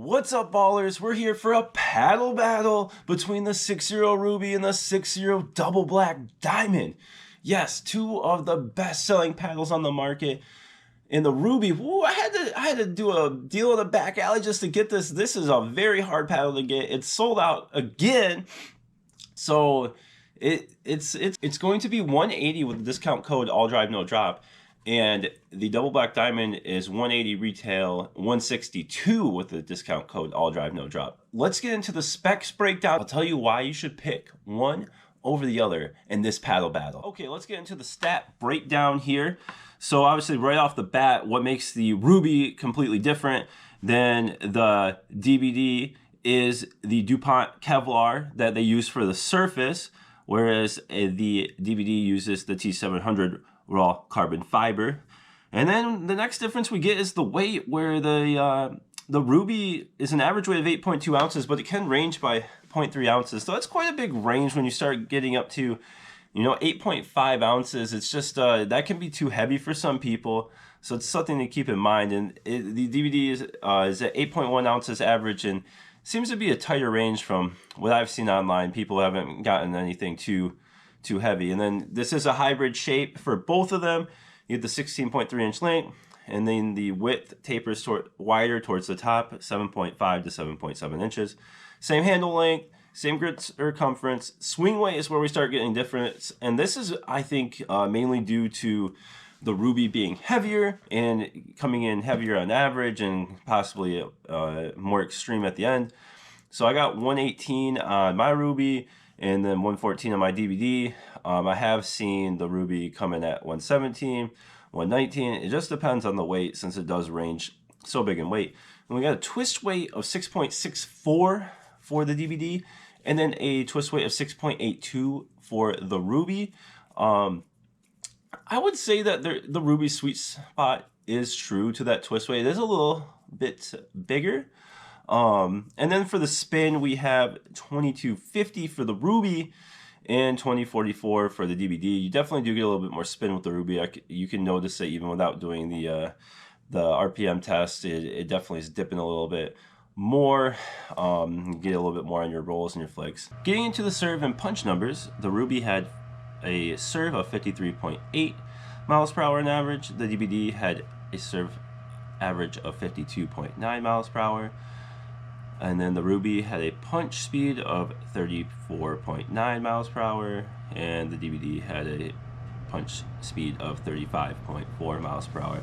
What's up, ballers? We're here for a paddle battle between the 6-0 Ruby and the 6-0 Double Black Diamond. Yes, two of the best-selling paddles on the market. In the Ruby, I had to do a deal in the back alley just to get this. This is a very hard paddle to get. It's sold out again, so it's going to be $180 with the discount code ALLDRIVE-NO-DROP. And the Double Black Diamond is $180 retail, $162 with the discount code ALLDRIVE-NO-DROP. Let's get into the specs breakdown. I'll tell you why you should pick one over the other in this paddle battle. Okay, let's get into the stat breakdown here. So obviously right off the bat, what makes the Ruby completely different than the DBD is the DuPont Kevlar that they use for the surface, whereas the DBD uses the T700 raw carbon fiber. And then the next difference we get is the weight, where the Ruby is an average weight of 8.2 ounces, but it can range by 0.3 ounces. So that's quite a big range when you start getting up to, 8.5 ounces. It's just, that can be too heavy for some people. So it's something to keep in mind. And the DBD is at 8.1 ounces average, and seems to be a tighter range from what I've seen online. People haven't gotten anything too heavy. And then this is a hybrid shape for both of them. You get the 16.3 inch length, and then the width tapers wider towards the top, 7.5 to 7.7 inches. Same handle length, same grip circumference. Swing weight is where we start getting difference, and this is, I think, mainly due to the Ruby being heavier and coming in heavier on average, and possibly more extreme at the end. So I got 118 on my Ruby, and then 114 on my DBD. I have seen the Ruby come in at 117, 119. It just depends on the weight, since it does range so big in weight. And we got a twist weight of 6.64 for the DBD, and then a twist weight of 6.82 for the Ruby. I would say that the Ruby sweet spot is true to that twist weight. It is a little bit bigger. And then for the spin, we have 2250 for the Ruby and 2044 for the DBD. You definitely do get a little bit more spin with the Ruby. You can notice it even without doing the RPM test. It definitely is dipping a little bit more. Get a little bit more on your rolls and your flicks. Getting into the serve and punch numbers, the Ruby had a serve of 53.8 miles per hour on average. The DBD had a serve average of 52.9 miles per hour. And then the Ruby had a punch speed of 34.9 miles per hour, and the DBD had a punch speed of 35.4 miles per hour.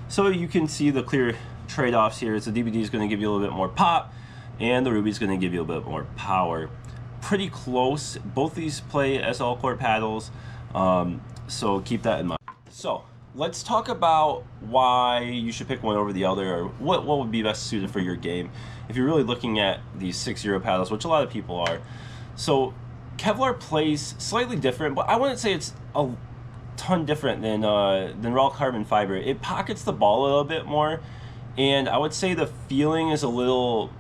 So you can see the clear trade-offs here. Is the DBD is going to give you a little bit more pop, and the Ruby is going to give you a bit more power. Pretty close. Both these play as all-court paddles, so keep that in mind. So let's talk about why you should pick one over the other, or what would be best suited for your game if you're really looking at these 6-0 paddles, which a lot of people are. So Kevlar plays slightly different, but I wouldn't say it's a ton different than raw carbon fiber. It pockets the ball a little bit more, and I would say the feeling is a little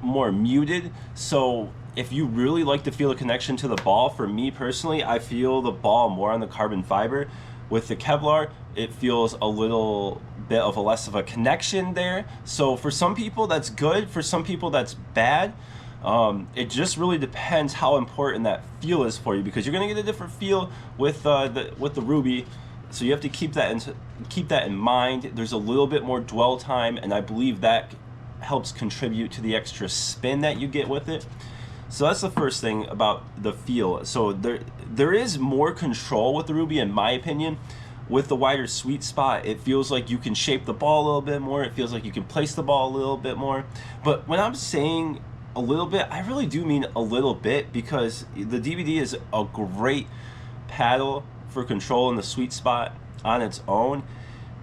more muted. So if you really like to feel a connection to the ball, for me personally, I feel the ball more on the carbon fiber. With the Kevlar, it feels a little bit of a less of a connection there. So for some people that's good, for some people that's bad. It just really depends how important that feel is for you, because you're gonna get a different feel with the Ruby. So you have to keep that in mind. There's a little bit more dwell time, and I believe that helps contribute to the extra spin that you get with it. So that's the first thing about the feel. So there is more control with the Ruby, in my opinion. With the wider sweet spot, it feels like you can shape the ball a little bit more. It feels like you can place the ball a little bit more. But when I'm saying a little bit, I really do mean a little bit, because the DBD is a great paddle for controlling the sweet spot on its own.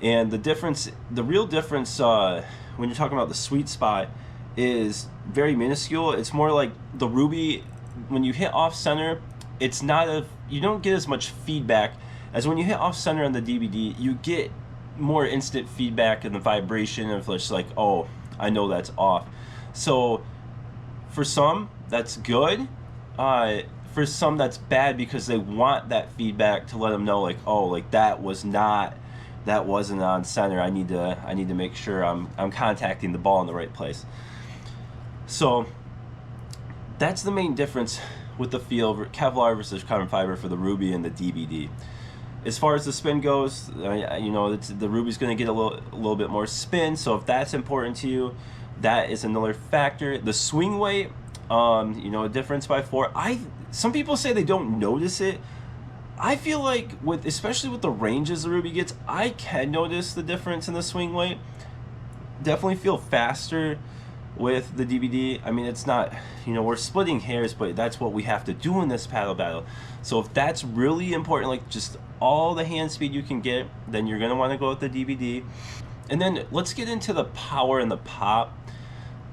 And the real difference when you're talking about the sweet spot is very minuscule. It's more like the Ruby, when you hit off center, you don't get as much feedback as when you hit off center on the DBD. You get more instant feedback and the vibration of just like, oh, I know that's off. So for some, that's good. For some, that's bad, because they want that feedback to let them know, like, oh, like that wasn't on center. I need to make sure I'm contacting the ball in the right place. So that's the main difference with the feel Kevlar versus carbon fiber for the Ruby and the DBD. As far as the spin goes, you know, the Ruby's going to get a little bit more spin. So if that's important to you, that is another factor. The swing weight, you know, a difference by 4. Some people say they don't notice it. I feel like especially with the ranges the Ruby gets, I can notice the difference in the swing weight. Definitely feel faster with the DBD. I mean, it's not, you know, we're splitting hairs, but that's what we have to do in this paddle battle. So if that's really important, like just all the hand speed you can get, then you're going to want to go with the DBD. And then let's get into the power and the pop.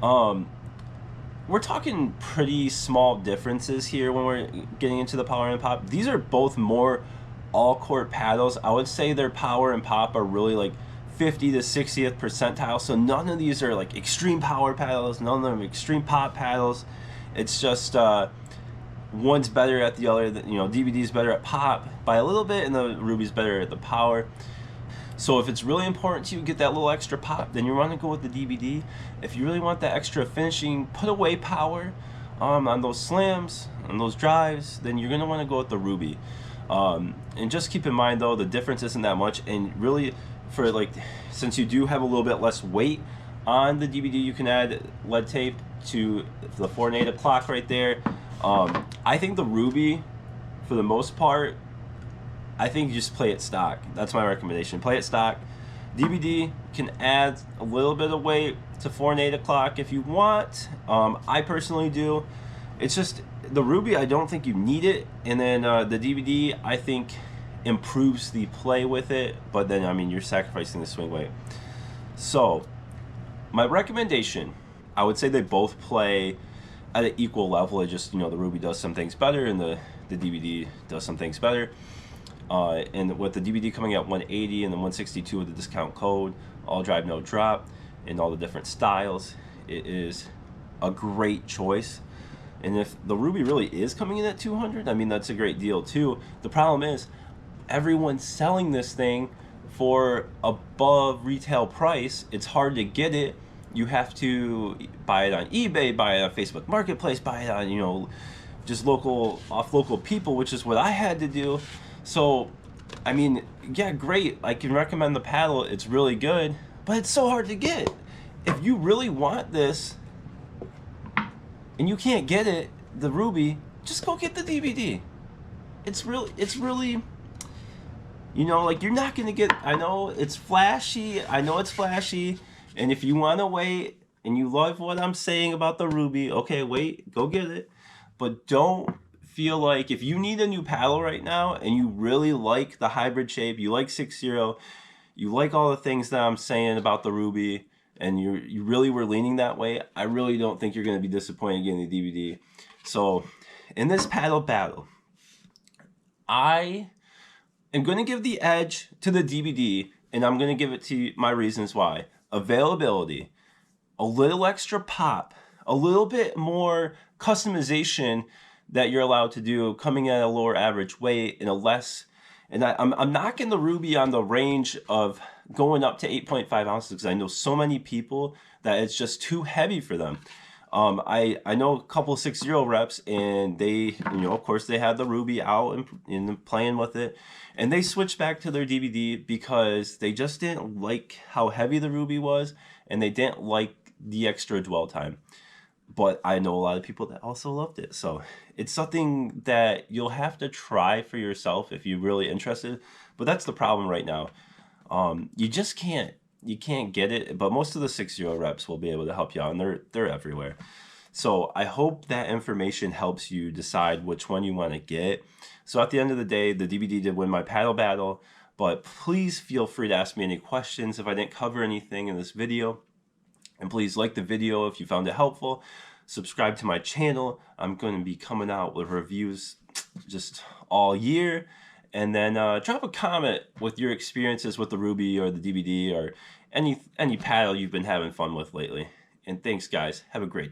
We're talking pretty small differences here when we're getting into the power and pop. These are both more all-court paddles. I would say their power and pop are really like 50 to 60th percentile. So none of these are like extreme power paddles, none of them are extreme pop paddles. It's just one's better at the other. You know, DBD's better at pop by a little bit, and the Ruby's better at the power. So if it's really important to you, get that little extra pop, then you want to go with the DBD. If you really want that extra finishing, put away power on those slams, on those drives, then you're going to want to go with the Ruby. And just keep in mind though, the difference isn't that much, and really for like, since you do have a little bit less weight on the DBD, you can add lead tape to the 4 and 8 o'clock right there. I think the Ruby, for the most part, I think you just play it stock. That's my recommendation. Play it stock. DBD can add a little bit of weight to 4 and 8 o'clock if you want. I personally do. It's just the Ruby, I don't think you need it. And then the DBD, I think, improves the play with it. But then, I mean, you're sacrificing the swing weight. So, my recommendation, I would say they both play at an equal level. It just, you know, the Ruby does some things better and the DBD does some things better. And with the DBD coming at 180 and the 162 with the discount code, all drive no drop, and all the different styles, it is a great choice. And if the Ruby really is coming in at 200, I mean, that's a great deal too. The problem is everyone's selling this thing for above retail price. It's hard to get it. You have to buy it on eBay, buy it on Facebook Marketplace, buy it on, you know, just off local people, which is what I had to do. So, I mean, yeah, great. I can recommend the paddle. It's really good, but it's so hard to get. If you really want this and you can't get it, the Ruby, just go get the DBD. It's really, you know, like you're not going to get, I know it's flashy. And if you want to wait and you love what I'm saying about the Ruby, okay, wait, go get it. But don't feel like if you need a new paddle right now and you really like the hybrid shape, you like 6-0, you like all the things that I'm saying about the Ruby, and you really were leaning that way, I really don't think you're going to be disappointed getting the DBD. So in this paddle battle, I am going to give the edge to the DBD, and I'm going to give it to my reasons why. Availability, a little extra pop, a little bit more customization that you're allowed to do, coming at a lower average weight and I'm knocking the Ruby on the range of going up to 8.5 ounces because I know so many people that it's just too heavy for them. I know a couple of 6-0 reps, and they, you know, of course they had the Ruby out and playing with it, and they switched back to their DBD because they just didn't like how heavy the Ruby was, and they didn't like the extra dwell time. But I know a lot of people that also loved it. So it's something that you'll have to try for yourself if you're really interested. But that's the problem right now. You just can't get it. But most of the 6-0 reps will be able to help you out, and they're everywhere. So I hope that information helps you decide which one you want to get. So at the end of the day, the DBD did win my paddle battle. But please feel free to ask me any questions if I didn't cover anything in this video. And please like the video if you found it helpful. Subscribe to my channel. I'm going to be coming out with reviews just all year. And then drop a comment with your experiences with the Ruby or the DBD or any paddle you've been having fun with lately. And thanks, guys. Have a great day.